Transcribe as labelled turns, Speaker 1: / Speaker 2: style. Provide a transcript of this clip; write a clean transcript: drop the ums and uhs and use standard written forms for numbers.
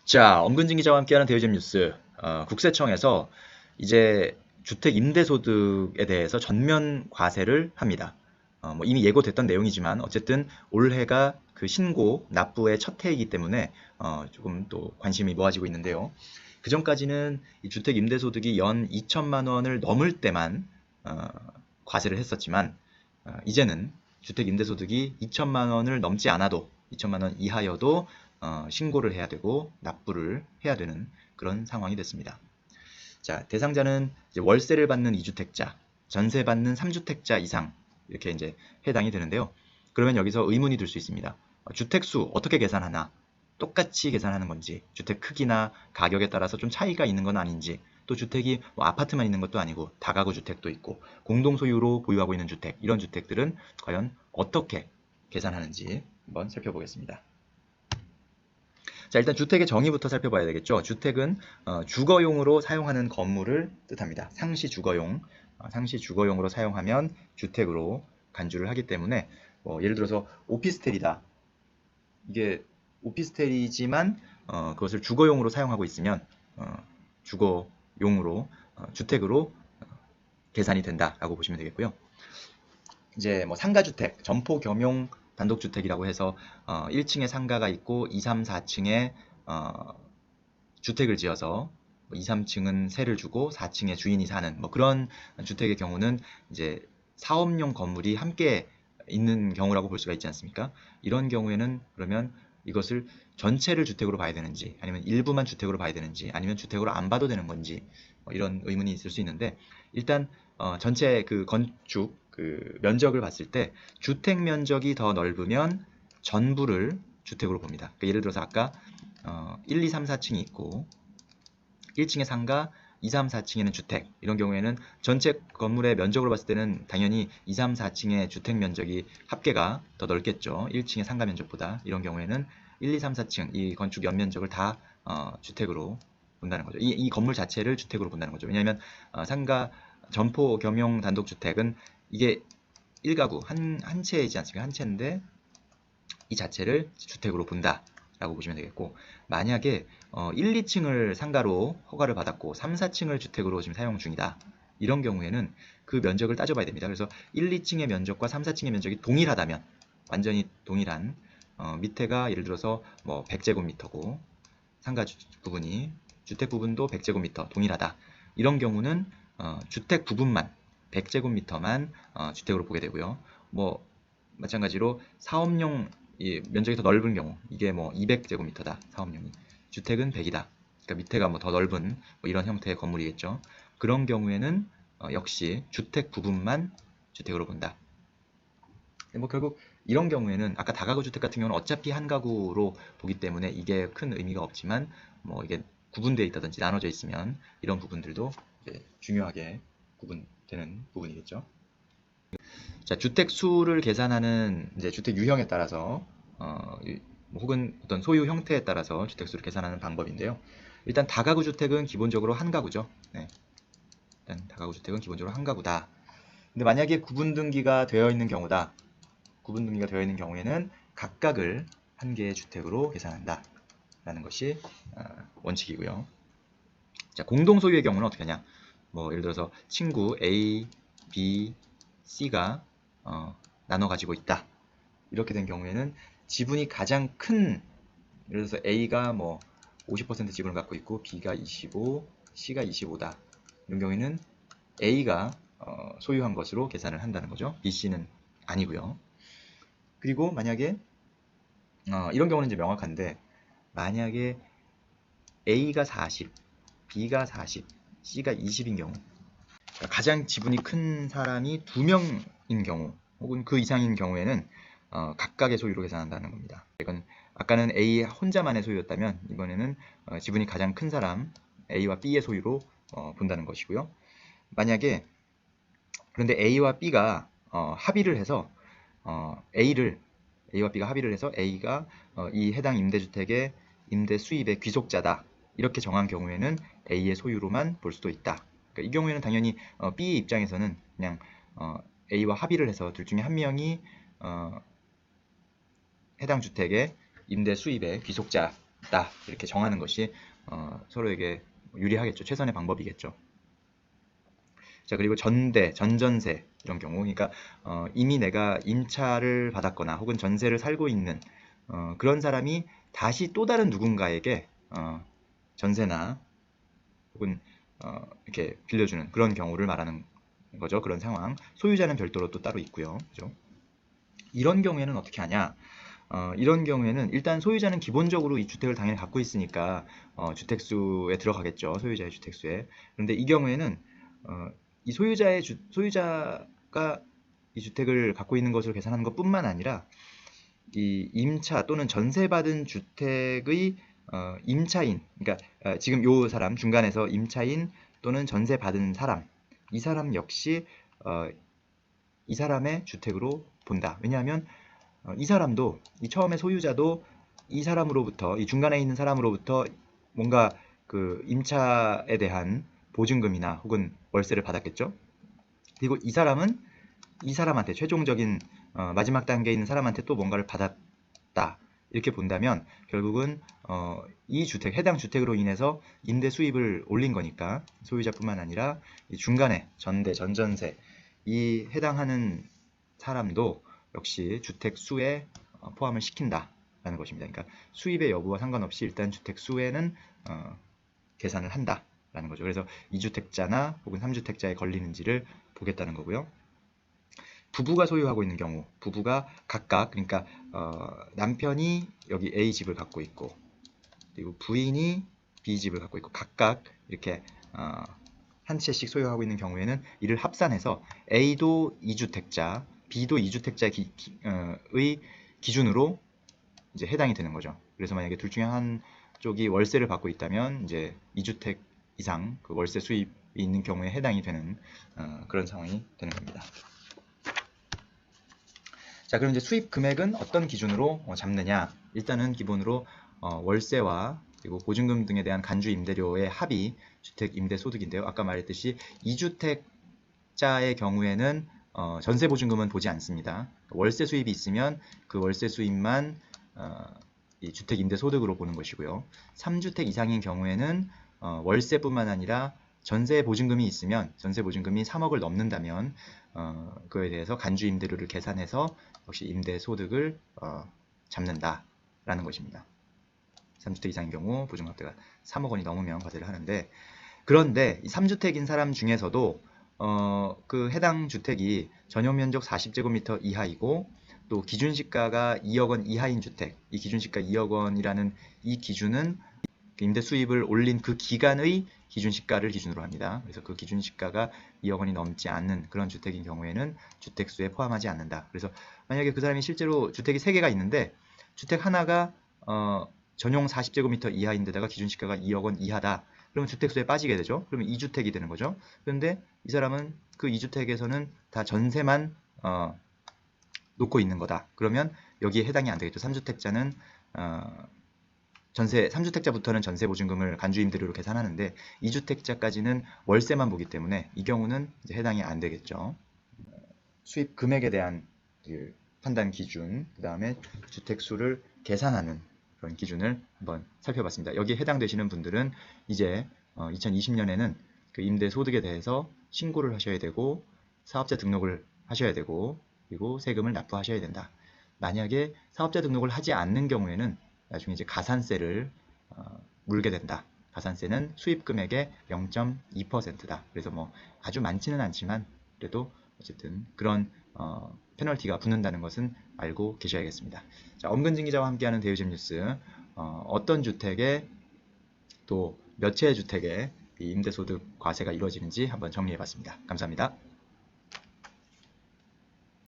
Speaker 1: 자, 엄근진 기자와 함께하는 대유잼 뉴스. 국세청에서 이제 주택 임대소득에 대해서 전면 과세를 합니다. 뭐 이미 예고됐던 내용이지만 어쨌든 올해가 그 신고 납부의 첫 해이기 때문에 조금 또 관심이 모아지고 있는데요. 그 전까지는 이 주택 임대소득이 연 2천만 원을 넘을 때만 과세를 했었지만 이제는 주택 임대소득이 2천만 원을 넘지 않아도 2천만 원 이하여도 신고를 해야 되고 납부를 해야 되는 그런 상황이 됐습니다. 자, 대상자는 이제 월세를 받는 2주택자, 전세 받는 3주택자 이상 이렇게 이제 해당이 되는데요. 그러면 여기서 의문이 들 수 있습니다. 주택수 어떻게 계산하나? 똑같이 계산하는 건지, 주택 크기나 가격에 따라서 좀 차이가 있는 건 아닌지, 또 주택이 뭐 아파트만 있는 것도 아니고 다가구 주택도 있고 공동 소유로 보유하고 있는 주택, 이런 주택들은 과연 어떻게 계산하는지 한번 살펴보겠습니다. 자, 일단 주택의 정의부터 살펴봐야 되겠죠. 주택은 주거용으로 사용하는 건물을 뜻합니다. 상시 주거용, 상시 주거용으로 사용하면 주택으로 간주를 하기 때문에 예를 들어서 오피스텔이다. 이게 오피스텔이지만 그것을 주거용으로 사용하고 있으면 주거용으로 주택으로 계산이 된다라고 보시면 되겠고요. 이제 뭐 상가주택, 점포 겸용 단독주택이라고 해서 1층에 상가가 있고 2, 3, 4층에 주택을 지어서 2, 3층은 세를 주고 4층에 주인이 사는 뭐 그런 주택의 경우는 이제 사업용 건물이 함께 있는 경우라고 볼 수가 있지 않습니까? 이런 경우에는 그러면 이것을 전체를 주택으로 봐야 되는지 아니면 일부만 주택으로 봐야 되는지 아니면 주택으로 안 봐도 되는 건지 이런 의문이 있을 수 있는데 일단 전체 그 건축 그 면적을 봤을 때 주택 면적이 더 넓으면 전부를 주택으로 봅니다. 그러니까 예를 들어서 아까 1, 2, 3, 4층이 있고 1층에 상가, 2, 3, 4층에는 주택 이런 경우에는 전체 건물의 면적으로 봤을 때는 당연히 2, 3, 4층의 주택 면적이 합계가 더 넓겠죠. 1층의 상가 면적보다. 이런 경우에는 1, 2, 3, 4층 이 건축 연면적을 다 주택으로 본다는 거죠. 이 건물 자체를 주택으로 본다는 거죠. 왜냐하면 상가 점포 겸용 단독주택은 이게 1가구 한 채이지 않습니까? 한 채인데 이 자체를 주택으로 본다 라고 보시면 되겠고 만약에 1, 2층을 상가로 허가를 받았고 3, 4층을 주택으로 지금 사용 중이다 이런 경우에는 그 면적을 따져봐야 됩니다. 그래서 1, 2층의 면적과 3, 4층의 면적이 동일하다면 완전히 동일한 밑에가 예를 들어서 뭐 100제곱미터고 상가 부분이 주택 부분도 100제곱미터 동일하다 이런 경우는 주택 부분만 100제곱미터만 주택으로 보게 되고요. 뭐 마찬가지로 사업용 이 면적이 더 넓은 경우 이게 뭐 200제곱미터다 사업용이 주택은 100이다. 그러니까 밑에가 뭐 더 넓은 뭐 이런 형태의 건물이겠죠. 그런 경우에는 역시 주택 부분만 주택으로 본다. 뭐 결국 이런 경우에는 아까 다가구 주택 같은 경우는 어차피 한 가구로 보기 때문에 이게 큰 의미가 없지만 뭐 이게 구분되어 있다든지 나눠져 있으면 이런 부분들도 중요하게 구분되는 부분이겠죠. 자, 주택 수를 계산하는 이제 주택 유형에 따라서 혹은 어떤 소유 형태에 따라서 주택 수를 계산하는 방법인데요. 일단 다가구 주택은 기본적으로 한 가구죠. 네. 일단 다가구 주택은 기본적으로 한 가구다. 근데 만약에 구분 등기가 되어 있는 경우다. 구분 등기가 되어 있는 경우에는 각각을 한 개의 주택으로 계산한다. 라는 것이 원칙이고요. 자, 공동 소유의 경우는 어떻게 하냐? 뭐 예를 들어서 친구 A, B, C가 나눠 가지고 있다. 이렇게 된 경우에는 지분이 가장 큰 예를 들어서 A가 뭐 50% 지분을 갖고 있고 B가 25, C가 25다. 이런 경우에는 A가 소유한 것으로 계산을 한다는 거죠. B, C는 아니고요. 그리고 만약에 이런 경우는 이제 명확한데 만약에 A가 40, B가 40, C가 20인 경우 가장 지분이 큰 사람이 2명인 경우 혹은 그 이상인 경우에는 각각의 소유로 계산한다는 겁니다. 이건 아까는 A 혼자만의 소유였다면 이번에는 지분이 가장 큰 사람 A와 B의 소유로 본다는 것이고요. 만약에 그런데 A와 B가 합의를 해서 A와 B가 합의를 해서 A가 이 해당 임대주택의 임대 수입의 귀속자다 이렇게 정한 경우에는 A의 소유로만 볼 수도 있다. 그러니까 이 경우에는 당연히 B의 입장에서는 그냥 A와 합의를 해서 둘 중에 한 명이 해당 주택의 임대 수입의 귀속자가 이렇게 정하는 것이 서로에게 유리하겠죠. 최선의 방법이겠죠. 자, 그리고 전대, 전전세 이런 경우, 그러니까 이미 내가 임차를 받았거나 혹은 전세를 살고 있는 그런 사람이 다시 또 다른 누군가에게 전세나 혹은 이렇게 빌려주는 그런 경우를 말하는 거죠. 그런 상황. 소유자는 별도로 또 따로 있고요. 그죠? 이런 경우에는 어떻게 하냐? 이런 경우에는 일단 소유자는 기본적으로 이 주택을 당연히 갖고 있으니까 주택수에 들어가겠죠. 소유자의 주택수에. 그런데 이 경우에는 이 소유자가 이 주택을 갖고 있는 것으로 계산하는 것뿐만 아니라 이 임차 또는 전세받은 주택의 임차인, 그러니까 지금 요 사람 중간에서 임차인 또는 전세받은 사람, 이 사람 역시 이 사람의 주택으로 본다. 왜냐하면 이 사람도, 이 처음에 소유자도 이 사람으로부터, 이 중간에 있는 사람으로부터 뭔가 그 임차에 대한 보증금이나 혹은 월세를 받았겠죠. 그리고 이 사람은 이 사람한테 최종적인 마지막 단계에 있는 사람한테 또 뭔가를 받았다. 이렇게 본다면 결국은 이 주택, 해당 주택으로 인해서 임대 수입을 올린 거니까 소유자뿐만 아니라 이 중간에 전대, 전전세 이 해당하는 사람도 역시 주택 수에 포함을 시킨다라는 것입니다. 그러니까 수입의 여부와 상관없이 일단 주택 수에는 계산을 한다라는 거죠. 그래서 2주택자나 혹은 3주택자에 걸리는지를 보겠다는 거고요. 부부가 소유하고 있는 경우, 부부가 각각, 그러니까 남편이 여기 A 집을 갖고 있고, 그리고 부인이 B 집을 갖고 있고, 각각 이렇게 한 채씩 소유하고 있는 경우에는 이를 합산해서 A도 2주택자, B도 2주택자의 기준으로 이제 해당이 되는 거죠. 그래서 만약에 둘 중에 한 쪽이 월세를 받고 있다면 이제 2주택 이상 그 월세 수입이 있는 경우에 해당이 되는 그런 상황이 되는 겁니다. 자, 그럼 이제 수입 금액은 어떤 기준으로 잡느냐? 일단은 기본으로 월세와 그리고 보증금 등에 대한 간주 임대료의 합이 주택 임대 소득인데요. 아까 말했듯이 2주택자의 경우에는 전세 보증금은 보지 않습니다. 월세 수입이 있으면 그 월세 수입만 이 주택 임대 소득으로 보는 것이고요. 3주택 이상인 경우에는 월세뿐만 아니라 전세 보증금이 있으면, 전세 보증금이 3억을 넘는다면 그에 대해서 간주 임대료를 계산해서 역시 임대 소득을 잡는다라는 것입니다. 3주택 이상인 경우 보증가대가 3억 원이 넘으면 과세를 하는데, 그런데 이 3주택인 사람 중에서도 그 해당 주택이 전용 면적 40제곱미터 이하이고 또 기준시가가 2억 원 이하인 주택, 이 기준시가 2억 원이라는 이 기준은 임대 수입을 올린 그 기간의 기준시가를 기준으로 합니다. 그래서 그 기준시가가 2억 원이 넘지 않는 그런 주택인 경우에는 주택수에 포함하지 않는다. 그래서 만약에 그 사람이 실제로 주택이 3개가 있는데 주택 하나가 전용 40제곱미터 이하인데다가 기준시가가 2억 원 이하다. 그러면 주택수에 빠지게 되죠. 그러면 2주택이 되는 거죠. 그런데 이 사람은 그 2주택에서는 다 전세만 놓고 있는 거다. 그러면 여기에 해당이 안 되겠죠. 3주택자는 전세, 3주택자부터는 전세 보증금을 간주 임대료로 계산하는데 2주택자까지는 월세만 보기 때문에 이 경우는 이제 해당이 안 되겠죠. 수입 금액에 대한 그 판단 기준, 그 다음에 주택수를 계산하는 그런 기준을 한번 살펴봤습니다. 여기에 해당되시는 분들은 이제 2020년에는 그 임대 소득에 대해서 신고를 하셔야 되고 사업자 등록을 하셔야 되고 그리고 세금을 납부하셔야 된다. 만약에 사업자 등록을 하지 않는 경우에는 나중에 이제 가산세를 물게 된다. 가산세는 수입 금액의 0.2%다. 그래서 뭐 아주 많지는 않지만 그래도 어쨌든 그런 페널티가 붙는다는 것은 알고 계셔야겠습니다. 자, 엄근진 기자와 함께하는 대유집 뉴스, 어떤 주택에 또 몇 채의 주택에 이 임대소득 과세가 이루어지는지 한번 정리해봤습니다. 감사합니다.